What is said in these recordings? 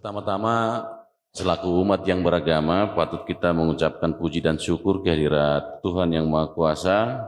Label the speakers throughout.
Speaker 1: Pertama-tama, selaku umat yang beragama, patut kita mengucapkan puji dan syukur kehadirat Tuhan Yang Maha Kuasa.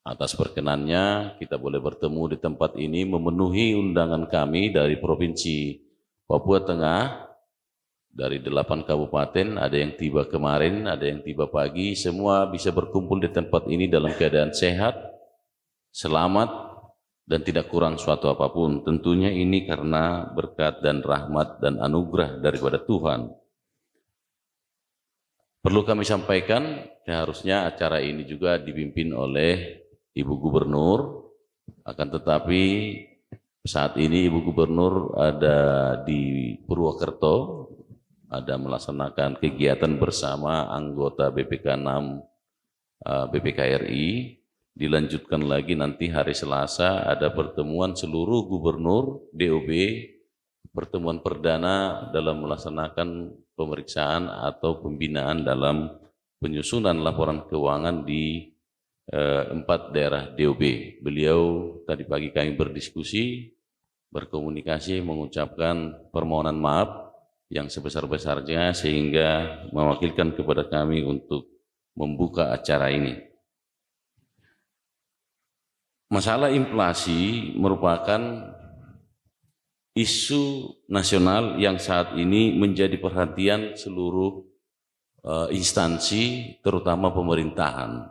Speaker 1: Atas perkenannya, kita boleh bertemu di tempat ini memenuhi undangan kami dari Provinsi Papua Tengah, dari 8 kabupaten, ada yang tiba kemarin, ada yang tiba pagi, semua bisa berkumpul di tempat ini dalam keadaan sehat, selamat, dan tidak kurang suatu apapun. Tentunya ini karena berkat dan rahmat dan anugerah daripada Tuhan. Perlu kami sampaikan, seharusnya acara ini juga dipimpin oleh Ibu Gubernur, akan tetapi saat ini Ibu Gubernur ada di Purwokerto, ada melaksanakan kegiatan bersama anggota BPK 6 BPKRI. Dilanjutkan lagi nanti hari Selasa ada pertemuan seluruh gubernur DOB, pertemuan perdana dalam melaksanakan pemeriksaan atau pembinaan dalam penyusunan laporan keuangan di 4 daerah DOB. Beliau tadi pagi kami berdiskusi, berkomunikasi, mengucapkan permohonan maaf yang sebesar-besarnya sehingga mewakilkan kepada kami untuk membuka acara ini. Masalah inflasi merupakan isu nasional yang saat ini menjadi perhatian seluruh instansi, terutama pemerintahan.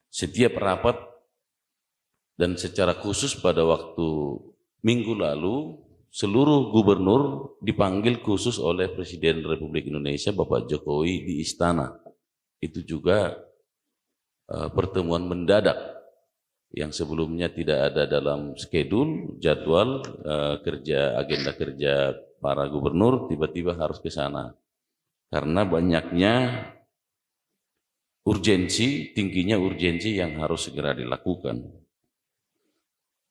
Speaker 1: Setiap rapat dan secara khusus pada waktu minggu lalu, seluruh gubernur dipanggil khusus oleh Presiden Republik Indonesia Bapak Jokowi di Istana. Itu juga pertemuan mendadak yang sebelumnya tidak ada dalam schedule, jadwal agenda kerja para gubernur, tiba-tiba harus ke sana. Karena banyaknya tingginya urgensi yang harus segera dilakukan.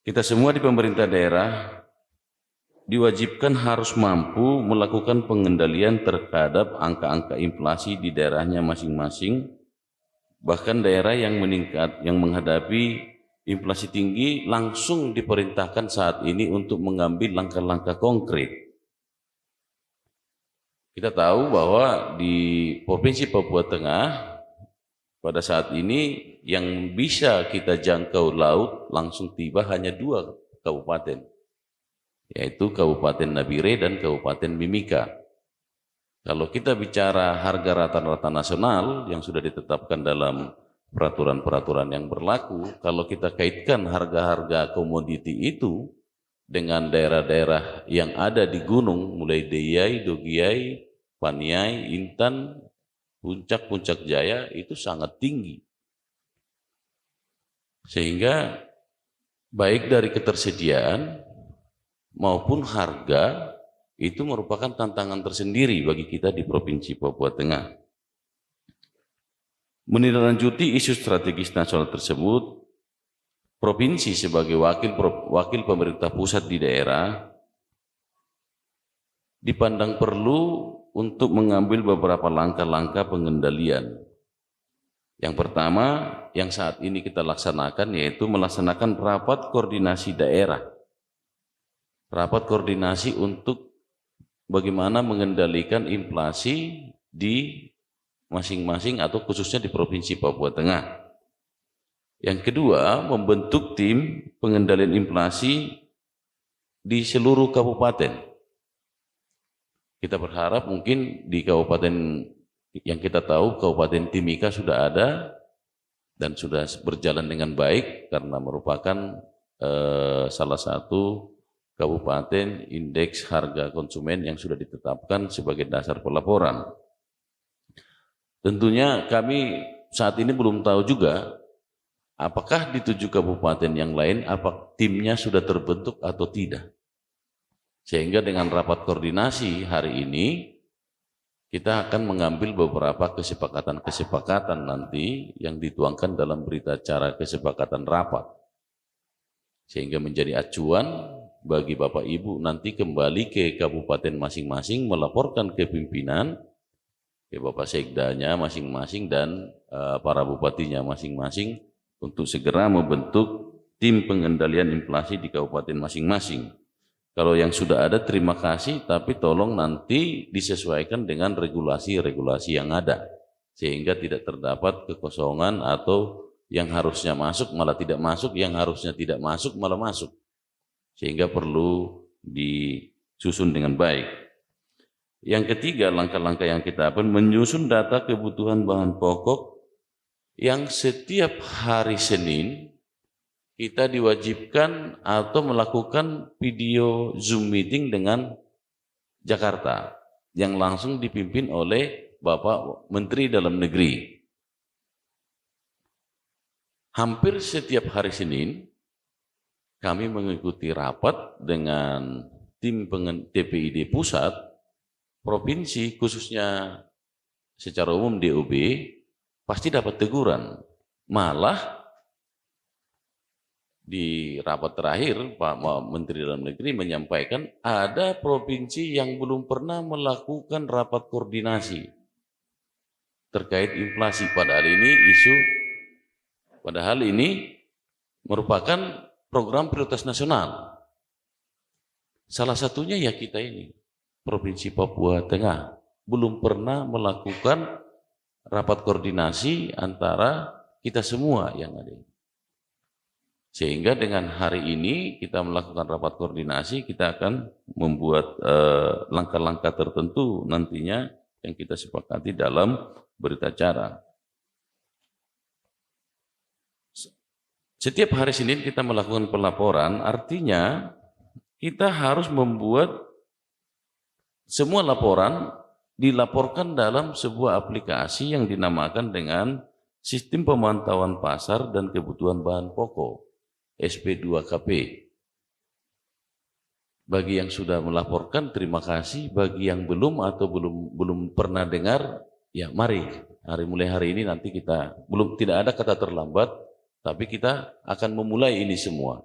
Speaker 1: Kita semua di pemerintah daerah diwajibkan harus mampu melakukan pengendalian terhadap angka-angka inflasi di daerahnya masing-masing, bahkan daerah yang meningkat, yang menghadapi inflasi tinggi langsung diperintahkan saat ini untuk mengambil langkah-langkah konkret. Kita tahu bahwa di Provinsi Papua Tengah pada saat ini yang bisa kita jangkau laut langsung tiba hanya 2 kabupaten, yaitu Kabupaten Nabire dan Kabupaten Mimika. Kalau kita bicara harga rata-rata nasional yang sudah ditetapkan dalam peraturan-peraturan yang berlaku, kalau kita kaitkan harga-harga komoditi itu dengan daerah-daerah yang ada di gunung, mulai Deyai, Dogiai, Paniai, Intan, Puncak Jaya, itu sangat tinggi. Sehingga baik dari ketersediaan maupun harga itu merupakan tantangan tersendiri bagi kita di Provinsi Papua Tengah. Menindaklanjuti isu strategis nasional tersebut, provinsi sebagai wakil pemerintah pusat di daerah dipandang perlu untuk mengambil beberapa langkah-langkah pengendalian. Yang pertama, yang saat ini kita laksanakan yaitu melaksanakan rapat koordinasi daerah. Rapat koordinasi untuk bagaimana mengendalikan inflasi di masing-masing atau khususnya di Provinsi Papua Tengah. Yang kedua, membentuk tim pengendalian inflasi di seluruh kabupaten. Kita berharap mungkin di kabupaten yang kita tahu, Kabupaten Timika sudah ada dan sudah berjalan dengan baik karena merupakan salah satu kabupaten indeks harga konsumen yang sudah ditetapkan sebagai dasar pelaporan. Tentunya kami saat ini belum tahu juga apakah di 7 kabupaten yang lain apa timnya sudah terbentuk atau tidak. Sehingga dengan rapat koordinasi hari ini kita akan mengambil beberapa kesepakatan-kesepakatan nanti yang dituangkan dalam berita acara kesepakatan rapat. Sehingga menjadi acuan bagi Bapak Ibu nanti kembali ke kabupaten masing-masing melaporkan ke pimpinan, ke Bapak Sekdanya masing-masing dan para bupatinya masing-masing untuk segera membentuk tim pengendalian inflasi di kabupaten masing-masing. Kalau yang sudah ada terima kasih, tapi tolong nanti disesuaikan dengan regulasi-regulasi yang ada. Sehingga tidak terdapat kekosongan atau yang harusnya masuk malah tidak masuk, yang harusnya tidak masuk malah masuk. Sehingga perlu disusun dengan baik. Yang ketiga, langkah-langkah yang kita ambil menyusun data kebutuhan bahan pokok yang setiap hari Senin kita diwajibkan atau melakukan video Zoom meeting dengan Jakarta yang langsung dipimpin oleh Bapak Menteri Dalam Negeri. Hampir setiap hari Senin kami mengikuti rapat dengan tim TPID pusat, provinsi, khususnya secara umum DOB, pasti dapat teguran. Malah di rapat terakhir Pak Menteri Dalam Negeri menyampaikan ada provinsi yang belum pernah melakukan rapat koordinasi terkait inflasi. Padahal ini merupakan program prioritas nasional. Salah satunya ya kita ini, Provinsi Papua Tengah, belum pernah melakukan rapat koordinasi antara kita semua yang ada. Sehingga dengan hari ini kita melakukan rapat koordinasi, kita akan membuat langkah-langkah tertentu nantinya yang kita sepakati dalam berita acara. Setiap hari Senin kita melakukan pelaporan, artinya kita harus membuat semua laporan dilaporkan dalam sebuah aplikasi yang dinamakan dengan Sistem Pemantauan Pasar dan Kebutuhan Bahan Pokok, SP2KP. Bagi yang sudah melaporkan, terima kasih. Bagi yang belum atau belum pernah dengar, ya mari. Mulai hari ini nanti kita, tidak ada kata terlambat, tapi kita akan memulai ini semua.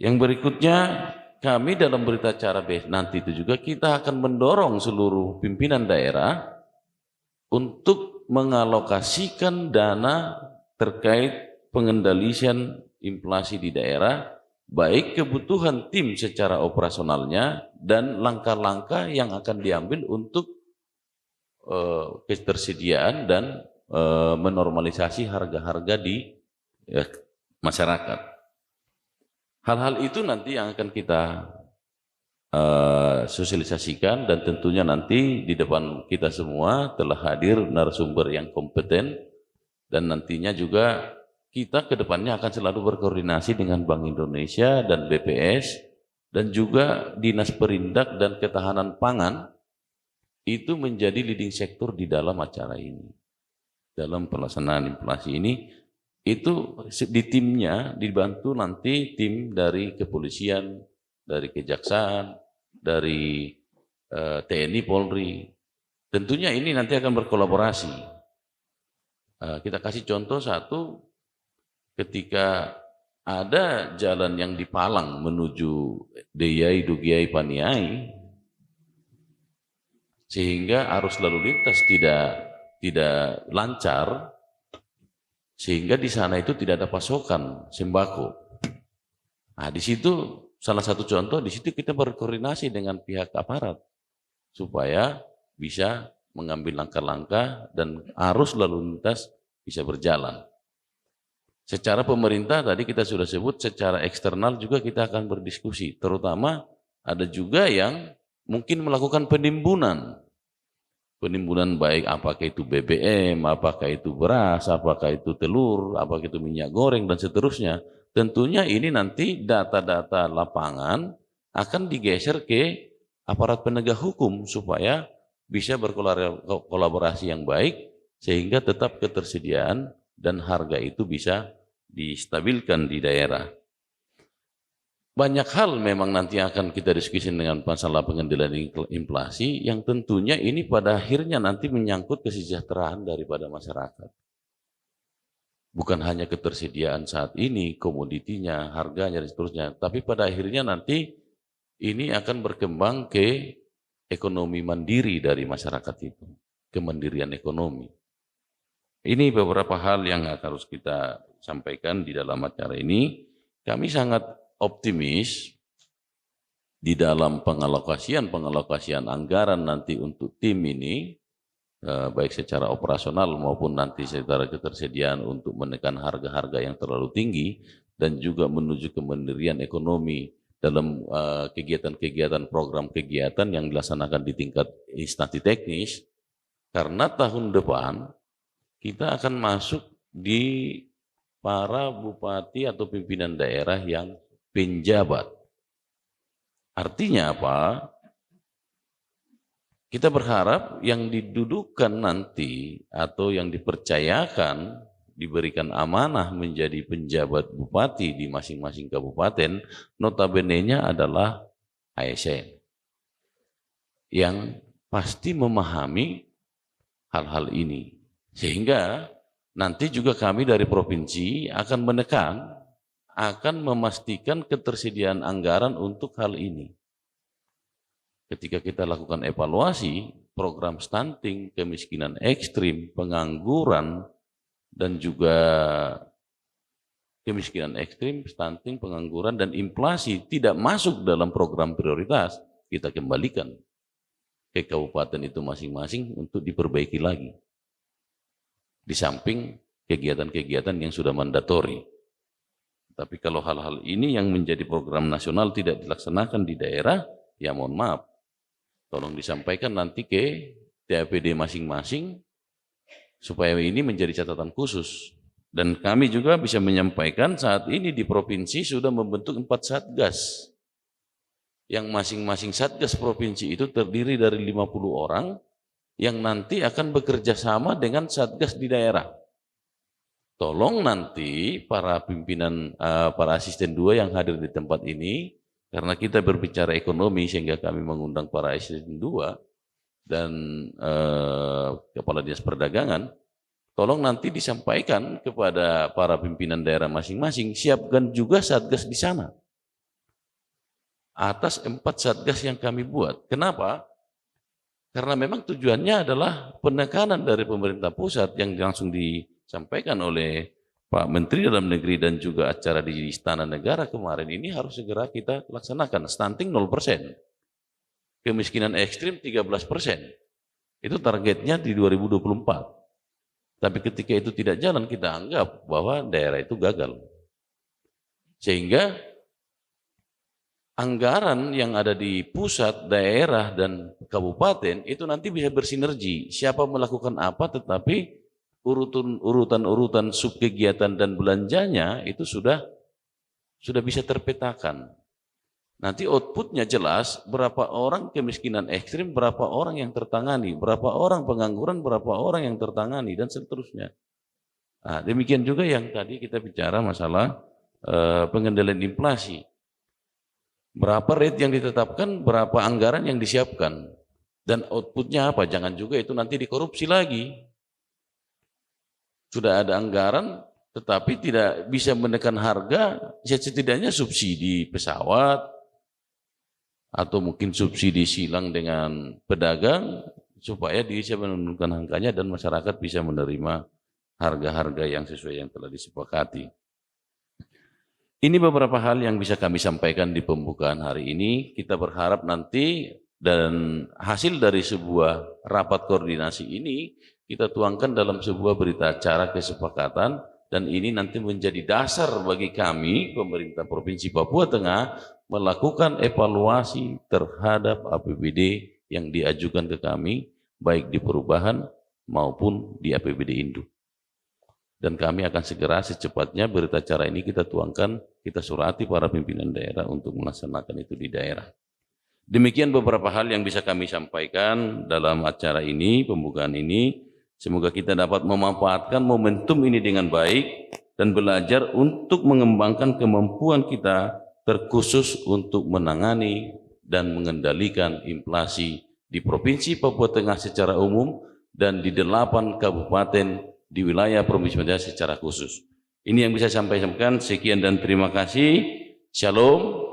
Speaker 1: Yang berikutnya, kami dalam berita acara nanti itu juga kita akan mendorong seluruh pimpinan daerah untuk mengalokasikan dana terkait pengendalian inflasi di daerah, baik kebutuhan tim secara operasionalnya dan langkah-langkah yang akan diambil untuk ketersediaan dan menormalisasi harga-harga di masyarakat. Hal-hal itu nanti yang akan kita sosialisasikan, dan tentunya nanti di depan kita semua telah hadir narasumber yang kompeten, dan nantinya juga kita ke depannya akan selalu berkoordinasi dengan Bank Indonesia dan BPS dan juga Dinas Perindak dan Ketahanan Pangan itu menjadi leading sektor di dalam acara ini. Dalam pelaksanaan inflasi ini, itu di timnya dibantu nanti tim dari kepolisian, dari kejaksaan, dari TNI, Polri. Tentunya ini nanti akan berkolaborasi. Kita kasih contoh satu, ketika ada jalan yang di Palang menuju Deyai, Dugiai, Paniai, sehingga arus lalu lintas tidak lancar, sehingga di sana itu tidak ada pasokan sembako. Nah, di situ salah satu contoh, di situ kita berkoordinasi dengan pihak aparat supaya bisa mengambil langkah-langkah dan arus lalu lintas bisa berjalan. Secara pemerintah tadi kita sudah sebut, secara eksternal juga kita akan berdiskusi, terutama ada juga yang mungkin melakukan penimbunan baik apakah itu BBM, apakah itu beras, apakah itu telur, apakah itu minyak goreng dan seterusnya. Tentunya ini nanti data-data lapangan akan digeser ke aparat penegak hukum supaya bisa berkolaborasi yang baik sehingga tetap ketersediaan dan harga itu bisa distabilkan di daerah. Banyak hal memang nanti akan kita diskusi dengan masalah pengendalian inflasi yang tentunya ini pada akhirnya nanti menyangkut kesejahteraan daripada masyarakat. Bukan hanya ketersediaan saat ini, komoditinya, harganya, dan seterusnya, tapi pada akhirnya nanti ini akan berkembang ke ekonomi mandiri dari masyarakat itu, kemandirian ekonomi. Ini beberapa hal yang harus kita sampaikan di dalam acara ini. Kami sangat optimis di dalam pengalokasian anggaran nanti untuk tim ini, baik secara operasional maupun nanti secara ketersediaan untuk menekan harga-harga yang terlalu tinggi, dan juga menuju kemandirian ekonomi dalam kegiatan-kegiatan, program kegiatan yang dilaksanakan di tingkat instansi teknis, karena tahun depan kita akan masuk di para bupati atau pimpinan daerah yang penjabat. Artinya apa? Kita berharap yang didudukan nanti atau yang dipercayakan, diberikan amanah menjadi penjabat bupati di masing-masing kabupaten, notabene-nya adalah ASN yang pasti memahami hal-hal ini. Sehingga nanti juga kami dari provinsi akan menekan, akan memastikan ketersediaan anggaran untuk hal ini. Ketika kita lakukan evaluasi program stunting, kemiskinan ekstrim, pengangguran, dan juga kemiskinan ekstrim, stunting, pengangguran, dan inflasi tidak masuk dalam program prioritas, kita kembalikan ke kabupaten itu masing-masing untuk diperbaiki lagi. Di samping kegiatan-kegiatan yang sudah mandatori. Tapi kalau hal-hal ini yang menjadi program nasional tidak dilaksanakan di daerah, ya mohon maaf, tolong disampaikan nanti ke TAPD masing-masing supaya ini menjadi catatan khusus. Dan kami juga bisa menyampaikan saat ini di provinsi sudah membentuk 4 satgas. Yang masing-masing satgas provinsi itu terdiri dari 50 orang yang nanti akan bekerja sama dengan satgas di daerah. Tolong nanti para pimpinan, para asisten 2 yang hadir di tempat ini, karena kita berbicara ekonomi sehingga kami mengundang para asisten 2 dan kepala dinas perdagangan, tolong nanti disampaikan kepada para pimpinan daerah masing-masing, siapkan juga satgas di sana. Atas 4 satgas yang kami buat. Kenapa? Karena memang tujuannya adalah penekanan dari pemerintah pusat yang langsung disampaikan oleh Pak Menteri Dalam Negeri dan juga acara di Istana Negara kemarin ini harus segera kita laksanakan. Stunting 0%, kemiskinan ekstrim 13%. Itu targetnya di 2024. Tapi ketika itu tidak jalan, kita anggap bahwa daerah itu gagal. Sehingga anggaran yang ada di pusat, daerah, dan kabupaten itu nanti bisa bersinergi. Siapa melakukan apa, tetapi urutan-urutan subkegiatan dan belanjanya itu sudah bisa terpetakan. Nanti outputnya jelas, berapa orang kemiskinan ekstrim, berapa orang yang tertangani, berapa orang pengangguran, berapa orang yang tertangani, dan seterusnya. Nah, demikian juga yang tadi kita bicara masalah pengendalian inflasi. Berapa rate yang ditetapkan, berapa anggaran yang disiapkan, dan outputnya apa? Jangan juga itu nanti dikorupsi lagi. Sudah ada anggaran, tetapi tidak bisa menekan harga, setidaknya subsidi pesawat, atau mungkin subsidi silang dengan pedagang, supaya dia bisa menurunkan angkanya dan masyarakat bisa menerima harga-harga yang sesuai yang telah disepakati. Ini beberapa hal yang bisa kami sampaikan di pembukaan hari ini. Kita berharap nanti dan hasil dari sebuah rapat koordinasi ini kita tuangkan dalam sebuah berita acara kesepakatan, dan ini nanti menjadi dasar bagi kami, pemerintah Provinsi Papua Tengah, melakukan evaluasi terhadap APBD yang diajukan ke kami, baik di perubahan maupun di APBD induk. Dan kami akan segera secepatnya berita acara ini kita tuangkan, kita surati para pimpinan daerah untuk melaksanakan itu di daerah. Demikian beberapa hal yang bisa kami sampaikan dalam acara ini, pembukaan ini. Semoga kita dapat memanfaatkan momentum ini dengan baik dan belajar untuk mengembangkan kemampuan kita terkhusus untuk menangani dan mengendalikan inflasi di Provinsi Papua Tengah secara umum dan di 8 kabupaten di wilayah Provinsi Papua Tengah secara khusus. Ini yang bisa saya sampaikan. Sekian dan terima kasih. Shalom.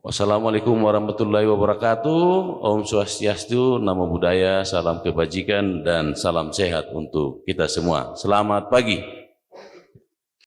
Speaker 1: Wassalamualaikum warahmatullahi wabarakatuh. Om Swastiastu, Namo Buddhaya, salam kebajikan dan salam sehat untuk kita semua. Selamat pagi.